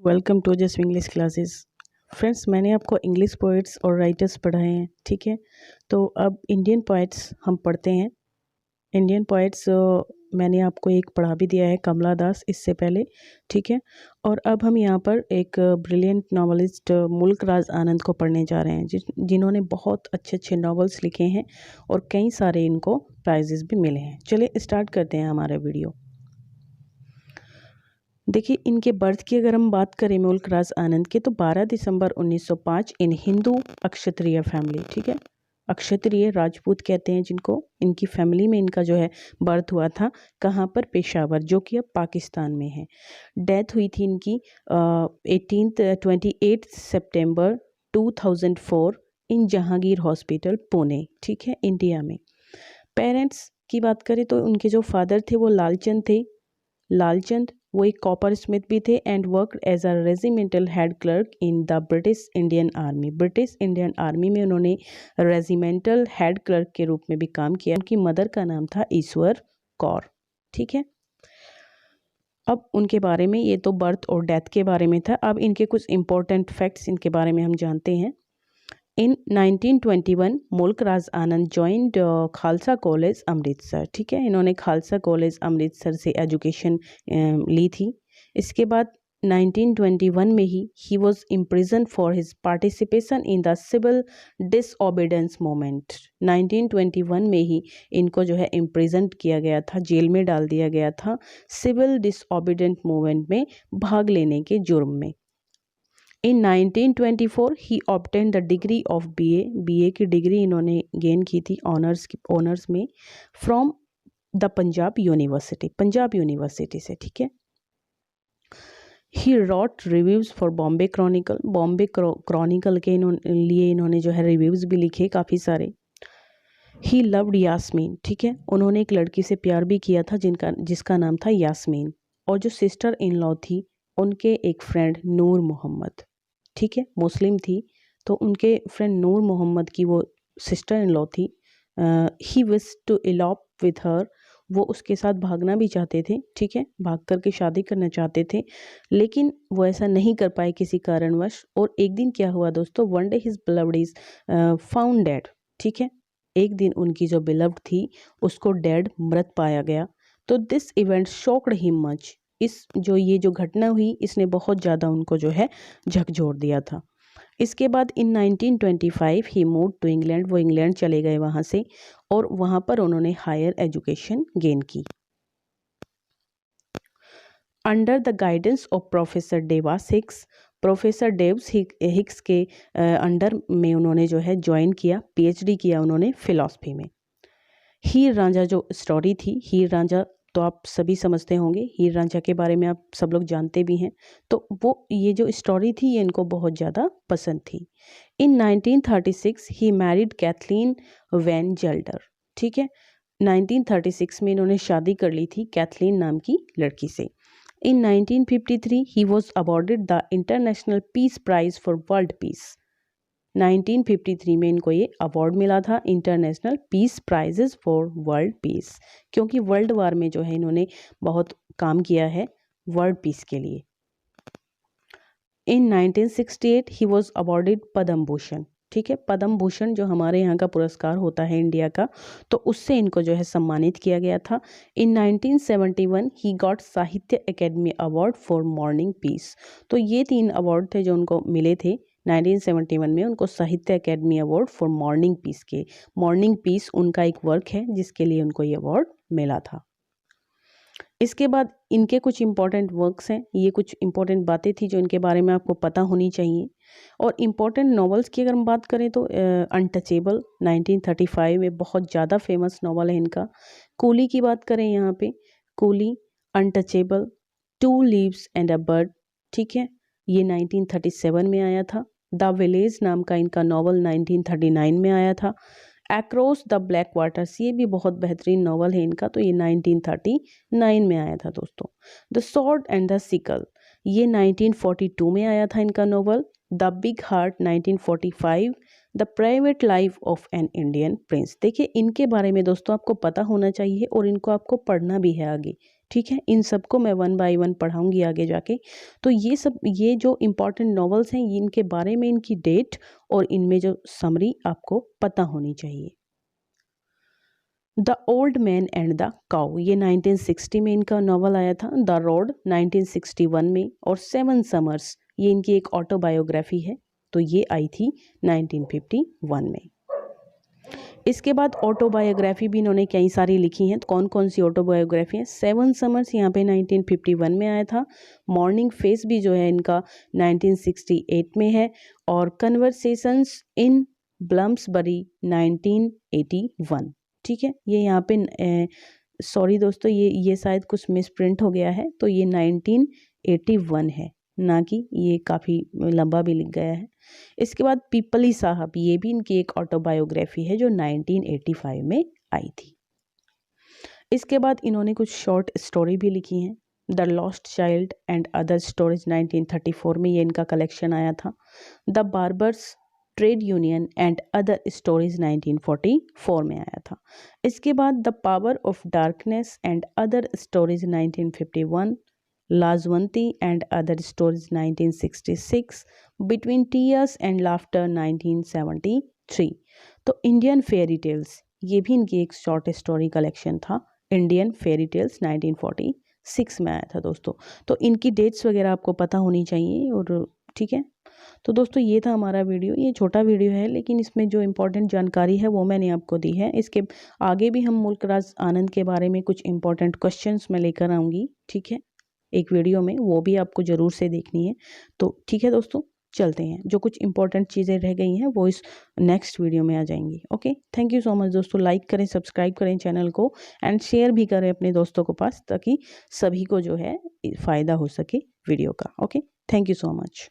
Welcome to just English classes. Friends, मैंने आपको English poets और राइटर्स पढ़ाए हैं, ठीक है। तो अब इंडियन पोइट्स हम पढ़ते हैं। इंडियन पोइट्स मैंने आपको एक पढ़ा भी दिया है, कमला दास, इससे पहले, ठीक है। और अब हम यहाँ पर एक ब्रिलियंट नॉवलिस्ट मुल्क राज आनंद को पढ़ने जा रहे हैं, जिन्होंने बहुत अच्छे अच्छे नॉवेल्स लिखे हैं और कई सारे इनको प्राइजेस भी मिले हैं। चलिए स्टार्ट करते हैं हमारा वीडियो। देखिए, इनके बर्थ की अगर हम बात करें मुल्क राज आनंद के, तो 12 दिसंबर 1905 इन हिंदू अक्षत्रिय फैमिली, ठीक है। अक्षत्रिय राजपूत कहते हैं जिनको, इनकी फैमिली में इनका जो है बर्थ हुआ था। कहाँ पर? पेशावर, जो कि अब पाकिस्तान में है। डेथ हुई थी इनकी 28 सितंबर 2004 इन जहांगीर हॉस्पिटल, पुणे, ठीक है, इंडिया में। पेरेंट्स की बात करें तो उनके जो फादर थे वो लालचंद थे। लालचंद वो एक कॉपर स्मिथ भी थे and work as a regimental head clerk in the British Indian army. British Indian army में उन्होंने रेजिमेंटल हेड क्लर्क के रूप में भी काम किया। उनकी मदर का नाम था ईश्वर कौर, ठीक है। अब उनके बारे में, ये तो बर्थ और डेथ के बारे में था। अब इनके कुछ इंपॉर्टेंट फैक्ट्स इनके बारे में हम जानते हैं। इन 1921 मुल्क राज आनंद ज्वाइंड खालसा कॉलेज अमृतसर, ठीक है। इन्होंने खालसा कॉलेज अमृतसर से एजुकेशन ली थी। इसके बाद 1921 में he was imprison for his participation in the civil disobedience movement. 1921 में ही इनको जो है इम्प्रिजन किया गया था, जेल में डाल दिया गया था सिविल डिसओबीडेंट मूवमेंट में भाग लेने के जुर्म में। In 1924 he obtain the degree of BA की डिग्री इन्होंने गेन की थी ऑनर्स में फ्रॉम द पंजाब यूनिवर्सिटी से, ठीक है। He wrote reviews for Bombay Chronicle के लिए इन्होंने जो है रिव्यूज भी लिखे काफ़ी सारे। ही लव्ड यास्मीन, ठीक है। उन्होंने एक लड़की से प्यार भी किया था जिसका नाम था यास्मीन, और जो सिस्टर इन लॉ थी उनके एक फ्रेंड नूर मोहम्मद, ठीक है, मुस्लिम थी, तो उनके फ्रेंड नूर मोहम्मद की वो सिस्टर इन लॉ थी। ही विश टू इलॉप विथ हर, वो उसके साथ भागना भी चाहते थे, ठीक है, भाग करके शादी करना चाहते थे, लेकिन वो ऐसा नहीं कर पाए किसी कारणवश। और एक दिन क्या हुआ दोस्तों, one day his beloved is found dead, ठीक है। एक दिन उनकी जो बिलव्ड थी उसको डेड, मृत पाया गया। तो this event shocked him much, ये जो घटना हुई इसने बहुत ज़्यादा उनको जो है झकझोर दिया था। इसके बाद इन 1925 ही मूव टू इंग्लैंड, वो इंग्लैंड चले गए वहाँ से, और वहाँ पर उन्होंने हायर एजुकेशन गेन की। Under the guidance of professor डेवास Hicks, professor डेव्स Hicks के अंडर में उन्होंने जो है ज्वाइन किया, पीएचडी किया उन्होंने फिलॉसफी में। हीर रांझा जो स्टोरी थी, हीर रांझा तो आप सभी समझते होंगे, हीर रांझा के बारे में आप सब लोग जानते भी हैं। तो वो ये जो स्टोरी थी ये इनको बहुत ज़्यादा पसंद थी। इन 1936 ही मैरिड कैथलीन वैन जेल्डर, ठीक है। 1936 में इन्होंने शादी कर ली थी कैथलीन नाम की लड़की से। In 1953 he was awarded the international peace prize for world peace. 1953 में इनको ये अवार्ड मिला था, international peace prizes for world peace, क्योंकि वर्ल्ड वार में जो है इन्होंने बहुत काम किया है वर्ल्ड पीस के लिए। इन 1968 ही वॉज अवॉर्डेड पद्म भूषण, ठीक है। पद्म भूषण जो हमारे यहाँ का पुरस्कार होता है इंडिया का, तो उससे इनको जो है सम्मानित किया गया था। In 1971 he got Sahitya Akademi award for morning peace. तो ये 3 अवार्ड थे जो उनको मिले थे 1971 में, उनको Sahitya Akademi award for morning peace के। मॉर्निंग पीस उनका एक वर्क है जिसके लिए उनको ये अवार्ड मिला था। इसके बाद इनके कुछ इंपॉर्टेंट वर्क्स हैं, ये कुछ इंपॉर्टेंट बातें थी जो इनके बारे में आपको पता होनी चाहिए। और इम्पॉर्टेंट नॉवेल्स की अगर हम बात करें तो अनटचेबल 1935 में बहुत ज़्यादा फेमस नॉवल है इनका। कूली की बात करें यहाँ पे, coolie, untouchable, two leaves and a bird, ठीक है, ये 1937 में आया था। द विलेज नाम का इनका नॉवल 1939 में आया था। अक्रॉस द ब्लैक वाटर्स, ये भी बहुत बेहतरीन नॉवल है इनका, तो ये 1939 में आया था दोस्तों। The sword and the sickle, ये 1942 में आया था इनका novel. The big heart 1945। The private life of an Indian Prince. देखिए, इनके बारे में दोस्तों आपको पता होना चाहिए और इनको आपको पढ़ना भी है आगे, ठीक है, इन सबको मैं 1 बाय 1 पढ़ाऊंगी आगे जाके। तो ये जो इम्पोर्टेंट नॉवेल्स हैं, इनके बारे में इनकी डेट और इनमें जो समरी आपको पता होनी चाहिए। The old man and the cow, ये 1960 में इनका नॉवल आया था। द रोड 1961 में, और 7 समर्स ये इनकी एक ऑटोबायोग्राफी है, तो ये आई थी 1951 में। इसके बाद ऑटोबायोग्राफी भी इन्होंने कई सारी लिखी हैं। तो कौन कौन सी ऑटोबायोग्राफी है? 7 समर्स यहाँ पे 1951 में आया था। मॉर्निंग फेस भी जो है इनका 1968 में है, और कन्वर्सेशंस इन ब्लम्सबरी 1981। ठीक है, ये यहाँ पे सॉरी दोस्तों, ये शायद कुछ मिसप्रिंट हो गया है, तो ये 1981 है, ना कि ये काफ़ी लंबा भी लिख गया है। इसके बाद पीपली साहब, ये भी इनकी एक ऑटोबायोग्राफी है जो 1985 में आई थी। इसके बाद इन्होंने कुछ शॉर्ट स्टोरी भी लिखी हैं। The lost child and other stories 1934 में ये इनका कलेक्शन आया था। The barbers trade union and other stories 1944 में आया था। इसके बाद the power of darkness and other stories 1951, Lajwanti and other stories 1966, between tears and laughter 1973। तो इंडियन फेयरी टेल्स, ये भी इनकी एक शॉर्ट स्टोरी कलेक्शन था। इंडियन फेयरी टेल्स 1946 में आया था दोस्तों। तो इनकी डेट्स वगैरह आपको पता होनी चाहिए, और ठीक है। तो दोस्तों ये था हमारा वीडियो। ये छोटा वीडियो है, लेकिन इसमें जो इम्पोर्टेंट जानकारी है वो मैंने आपको दी है। इसके आगे भी हम मुल्क राज आनंद के बारे में कुछ इम्पोर्टेंट क्वेश्चंस मैं लेकर आऊँगी, ठीक है, एक वीडियो में, वो भी आपको ज़रूर से देखनी है। तो ठीक है दोस्तों, चलते हैं। जो कुछ इंपॉर्टेंट चीज़ें रह गई हैं वो इस नेक्स्ट वीडियो में आ जाएंगी। Okay, thank you so much दोस्तों। लाइक करें, सब्सक्राइब करें चैनल को, एंड शेयर भी करें अपने दोस्तों के पास, ताकि सभी को जो है फ़ायदा हो सके वीडियो का। Okay, thank you so much.